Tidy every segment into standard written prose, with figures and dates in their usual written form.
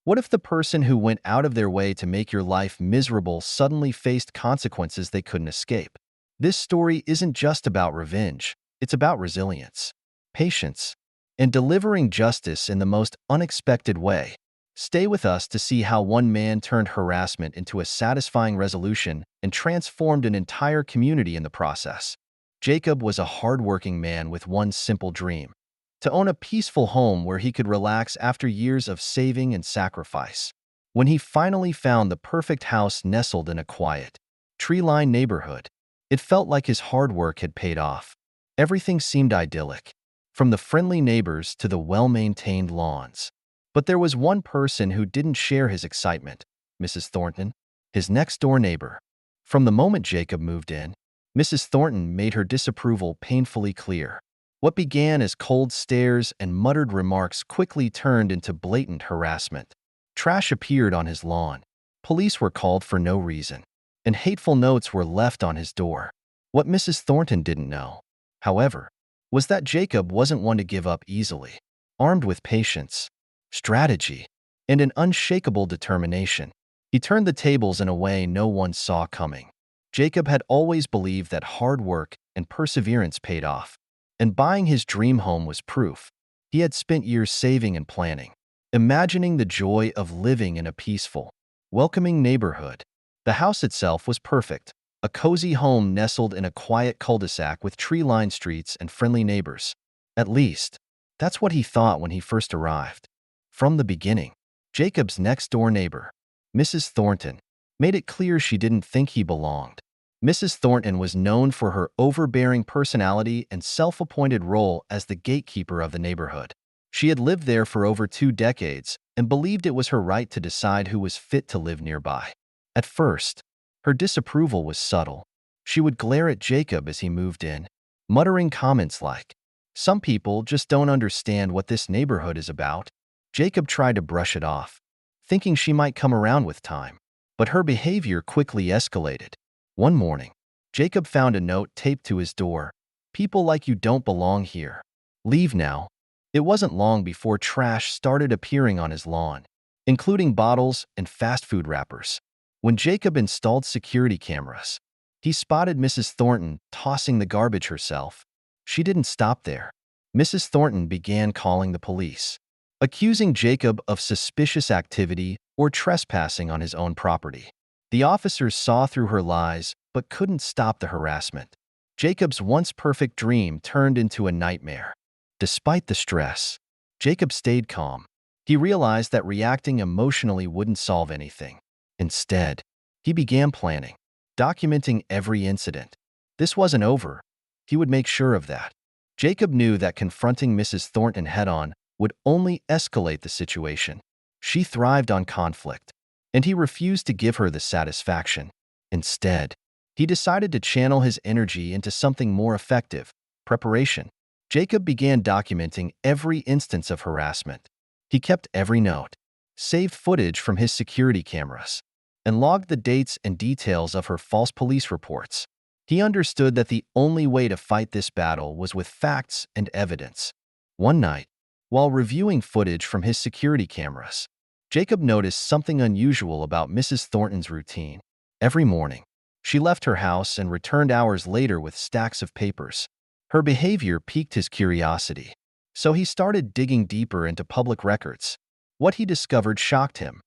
What if the person who went out of their way to make your life miserable suddenly faced consequences they couldn't escape? This story isn't just about revenge, it's about resilience, patience, and delivering justice in the most unexpected way. Stay with us to see how one man turned harassment into a satisfying resolution and transformed an entire community in the process. Jacob was a hardworking man with one simple dream: to own a peaceful home where he could relax after years of saving and sacrifice. When he finally found the perfect house nestled in a quiet, tree-lined neighborhood, it felt like his hard work had paid off. Everything seemed idyllic, from the friendly neighbors to the well-maintained lawns. But there was one person who didn't share his excitement: Mrs. Thornton, his next-door neighbor. From the moment Jacob moved in, Mrs. Thornton made her disapproval painfully clear. What began as cold stares and muttered remarks quickly turned into blatant harassment. Trash appeared on his lawn, police were called for no reason, and hateful notes were left on his door. What Mrs. Thornton didn't know, however, was that Jacob wasn't one to give up easily. Armed with patience, strategy, and an unshakable determination, he turned the tables in a way no one saw coming. Jacob had always believed that hard work and perseverance paid off, and buying his dream home was proof. He had spent years saving and planning, imagining the joy of living in a peaceful, welcoming neighborhood. The house itself was perfect, a cozy home nestled in a quiet cul-de-sac with tree-lined streets and friendly neighbors. At least, that's what he thought when he first arrived. From the beginning, Jacob's next-door neighbor, Mrs. Thornton, made it clear she didn't think he belonged. Mrs. Thornton was known for her overbearing personality and self-appointed role as the gatekeeper of the neighborhood. She had lived there for over 2 decades and believed it was her right to decide who was fit to live nearby. At first, her disapproval was subtle. She would glare at Jacob as he moved in, muttering comments like, "Some people just don't understand what this neighborhood is about." Jacob tried to brush it off, thinking she might come around with time, but her behavior quickly escalated. One morning, Jacob found a note taped to his door: "People like you don't belong here. Leave now." It wasn't long before trash started appearing on his lawn, including bottles and fast food wrappers. When Jacob installed security cameras, he spotted Mrs. Thornton tossing the garbage herself. She didn't stop there. Mrs. Thornton began calling the police, accusing Jacob of suspicious activity or trespassing on his own property. The officers saw through her lies but couldn't stop the harassment. Jacob's once perfect dream turned into a nightmare. Despite the stress, Jacob stayed calm. He realized that reacting emotionally wouldn't solve anything. Instead, he began planning, documenting every incident. This wasn't over. He would make sure of that. Jacob knew that confronting Mrs. Thornton head-on would only escalate the situation. She thrived on conflict, and he refused to give her the satisfaction. Instead, he decided to channel his energy into something more effective: preparation. Jacob began documenting every instance of harassment. He kept every note, saved footage from his security cameras, and logged the dates and details of her false police reports. He understood that the only way to fight this battle was with facts and evidence. One night, while reviewing footage from his security cameras, Jacob noticed something unusual about Mrs. Thornton's routine. Every morning, she left her house and returned hours later with stacks of papers. Her behavior piqued his curiosity, so he started digging deeper into public records. What he discovered shocked him.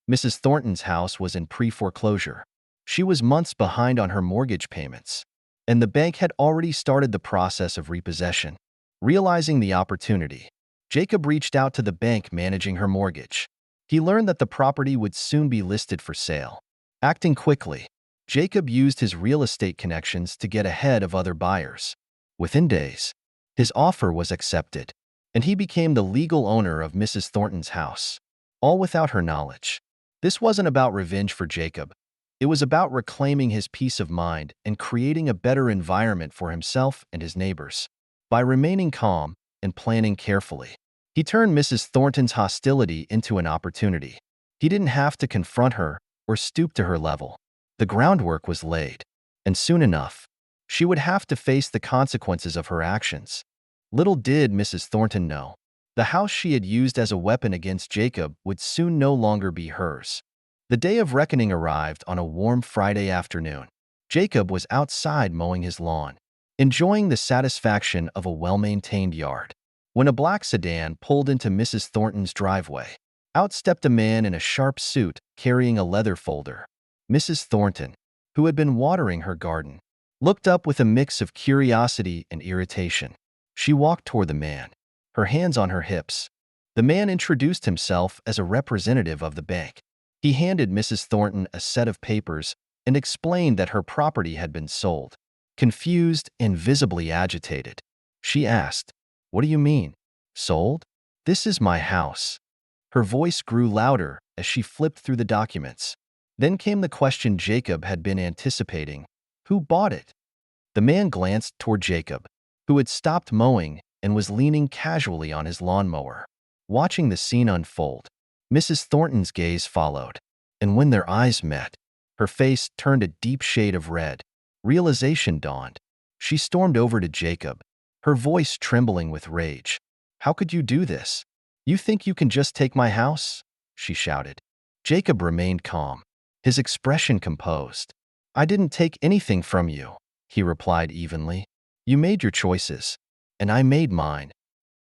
Mrs. Thornton's house was in pre-foreclosure. She was months behind on her mortgage payments, and the bank had already started the process of repossession. Realizing the opportunity, Jacob reached out to the bank managing her mortgage. He learned that the property would soon be listed for sale. Acting quickly, Jacob used his real estate connections to get ahead of other buyers. Within days, his offer was accepted, and he became the legal owner of Mrs. Thornton's house, all without her knowledge. This wasn't about revenge for Jacob. It was about reclaiming his peace of mind and creating a better environment for himself and his neighbors. By remaining calm and planning carefully, he turned Mrs. Thornton's hostility into an opportunity. He didn't have to confront her or stoop to her level. The groundwork was laid, and soon enough, she would have to face the consequences of her actions. Little did Mrs. Thornton know, The house she had used as a weapon against Jacob would soon no longer be hers. The day of reckoning arrived on a warm Friday afternoon. Jacob was outside mowing his lawn, enjoying the satisfaction of a well-maintained yard, when a black sedan pulled into Mrs. Thornton's driveway. Out stepped a man in a sharp suit carrying a leather folder. Mrs. Thornton, who had been watering her garden, looked up with a mix of curiosity and irritation. She walked toward the man, her hands on her hips. The man introduced himself as a representative of the bank. He handed Mrs. Thornton a set of papers and explained that her property had been sold. Confused and visibly agitated, she asked, "What do you mean? Sold? This is my house." Her voice grew louder as she flipped through the documents. Then came the question Jacob had been anticipating. Who bought it? The man glanced toward Jacob, who had stopped mowing and was leaning casually on his lawnmower. Watching the scene unfold, Mrs. Thornton's gaze followed, and when their eyes met, her face turned a deep shade of red. Realization dawned. She stormed over to Jacob, her voice trembling with rage. "How could you do this? You think you can just take my house?" she shouted. Jacob remained calm, his expression composed. "I didn't take anything from you," he replied evenly. "You made your choices, and I made mine."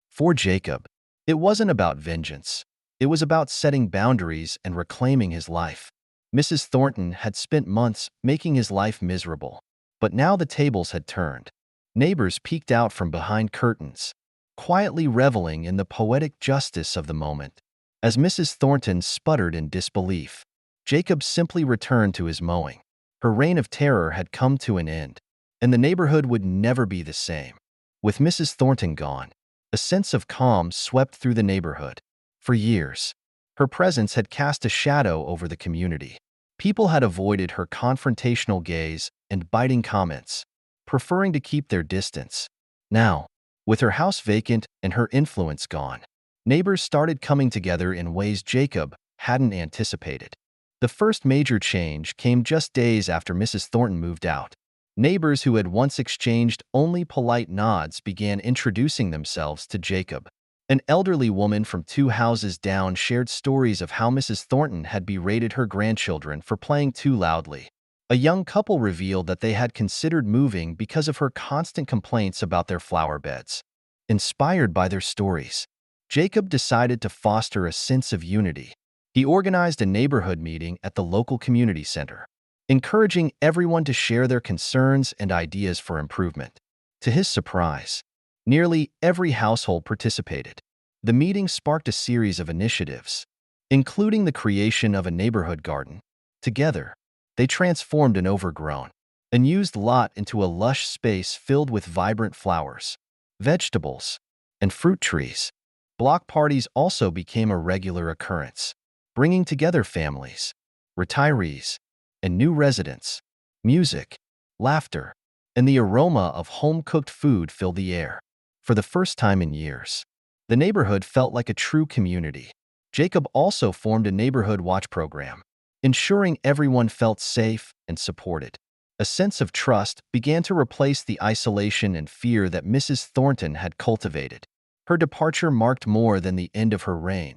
For Jacob, it wasn't about vengeance. It was about setting boundaries and reclaiming his life. Mrs. Thornton had spent months making his life miserable, but now the tables had turned. Neighbors peeked out from behind curtains, quietly reveling in the poetic justice of the moment. As Mrs. Thornton sputtered in disbelief, Jacob simply returned to his mowing. Her reign of terror had come to an end, and the neighborhood would never be the same. With Mrs. Thornton gone, a sense of calm swept through the neighborhood. For years, her presence had cast a shadow over the community. People had avoided her confrontational gaze and biting comments, preferring to keep their distance. Now, with her house vacant and her influence gone, neighbors started coming together in ways Jacob hadn't anticipated. The first major change came just days after Mrs. Thornton moved out. Neighbors who had once exchanged only polite nods began introducing themselves to Jacob. An elderly woman from 2 houses down shared stories of how Mrs. Thornton had berated her grandchildren for playing too loudly. A young couple revealed that they had considered moving because of her constant complaints about their flower beds. Inspired by their stories, Jacob decided to foster a sense of unity. He organized a neighborhood meeting at the local community center, encouraging everyone to share their concerns and ideas for improvement. To his surprise, nearly every household participated. The meeting sparked a series of initiatives, including the creation of a neighborhood garden. Together, they transformed an overgrown, unused lot into a lush space filled with vibrant flowers, vegetables, and fruit trees. Block parties also became a regular occurrence, bringing together families, retirees, and new residents. Music, laughter, and the aroma of home-cooked food filled the air. For the first time in years, the neighborhood felt like a true community. Jacob also formed a neighborhood watch program, ensuring everyone felt safe and supported. A sense of trust began to replace the isolation and fear that Mrs. Thornton had cultivated. Her departure marked more than the end of her reign.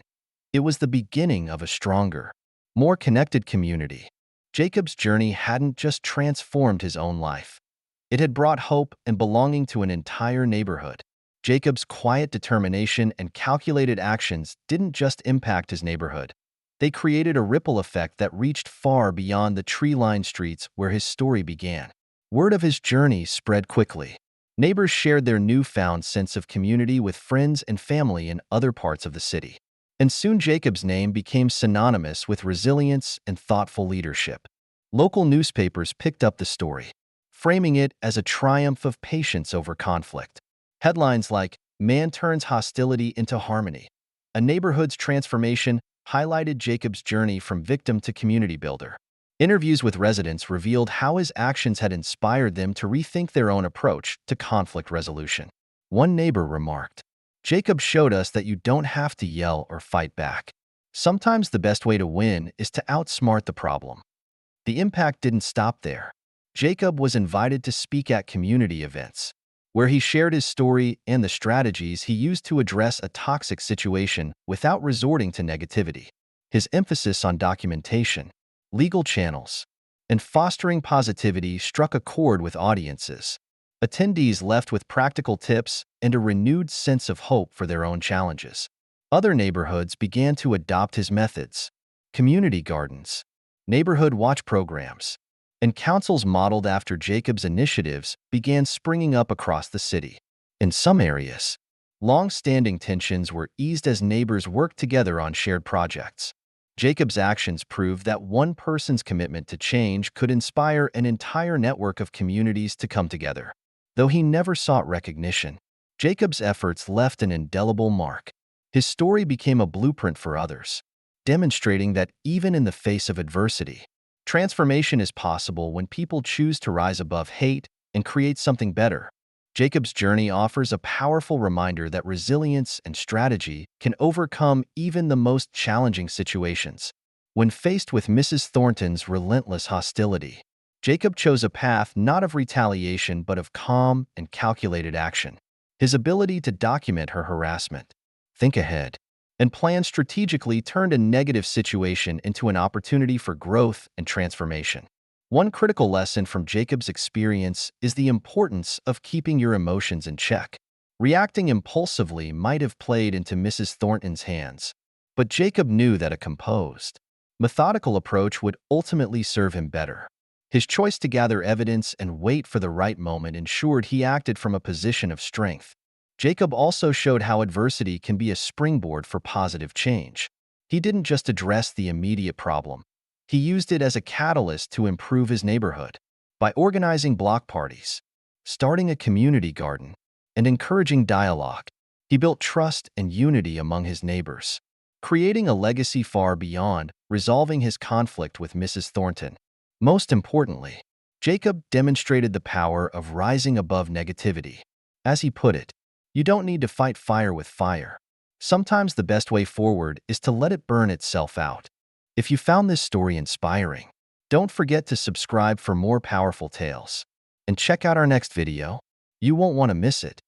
It was the beginning of a stronger, more connected community. Jacob's journey hadn't just transformed his own life. It had brought hope and belonging to an entire neighborhood. Jacob's quiet determination and calculated actions didn't just impact his neighborhood. They created a ripple effect that reached far beyond the tree-lined streets where his story began. Word of his journey spread quickly. Neighbors shared their newfound sense of community with friends and family in other parts of the city. And soon Jacob's name became synonymous with resilience and thoughtful leadership. Local newspapers picked up the story, framing it as a triumph of patience over conflict. Headlines like, "Man turns hostility into harmony," a neighborhood's transformation, highlighted Jacob's journey from victim to community builder. Interviews with residents revealed how his actions had inspired them to rethink their own approach to conflict resolution. One neighbor remarked, "Jacob showed us that you don't have to yell or fight back. Sometimes the best way to win is to outsmart the problem." The impact didn't stop there. Jacob was invited to speak at community events, where he shared his story and the strategies he used to address a toxic situation without resorting to negativity. His emphasis on documentation, legal channels, and fostering positivity struck a chord with audiences. Attendees left with practical tips and a renewed sense of hope for their own challenges. Other neighborhoods began to adopt his methods. Community gardens, neighborhood watch programs, and councils modeled after Jacob's initiatives began springing up across the city. In some areas, long-standing tensions were eased as neighbors worked together on shared projects. Jacob's actions proved that one person's commitment to change could inspire an entire network of communities to come together. Though he never sought recognition, Jacob's efforts left an indelible mark. His story became a blueprint for others, demonstrating that even in the face of adversity, transformation is possible when people choose to rise above hate and create something better. Jacob's journey offers a powerful reminder that resilience and strategy can overcome even the most challenging situations. When faced with Mrs. Thornton's relentless hostility, Jacob chose a path not of retaliation but of calm and calculated action. His ability to document her harassment, think ahead, and plan strategically turned a negative situation into an opportunity for growth and transformation. One critical lesson from Jacob's experience is the importance of keeping your emotions in check. Reacting impulsively might have played into Mrs. Thornton's hands, but Jacob knew that a composed, methodical approach would ultimately serve him better. His choice to gather evidence and wait for the right moment ensured he acted from a position of strength. Jacob also showed how adversity can be a springboard for positive change. He didn't just address the immediate problem. He used it as a catalyst to improve his neighborhood. By organizing block parties, starting a community garden, and encouraging dialogue, he built trust and unity among his neighbors, creating a legacy far beyond resolving his conflict with Mrs. Thornton. Most importantly, Jacob demonstrated the power of rising above negativity. As he put it, "You don't need to fight fire with fire. Sometimes the best way forward is to let it burn itself out." If you found this story inspiring, don't forget to subscribe for more powerful tales. And check out our next video. You won't want to miss it.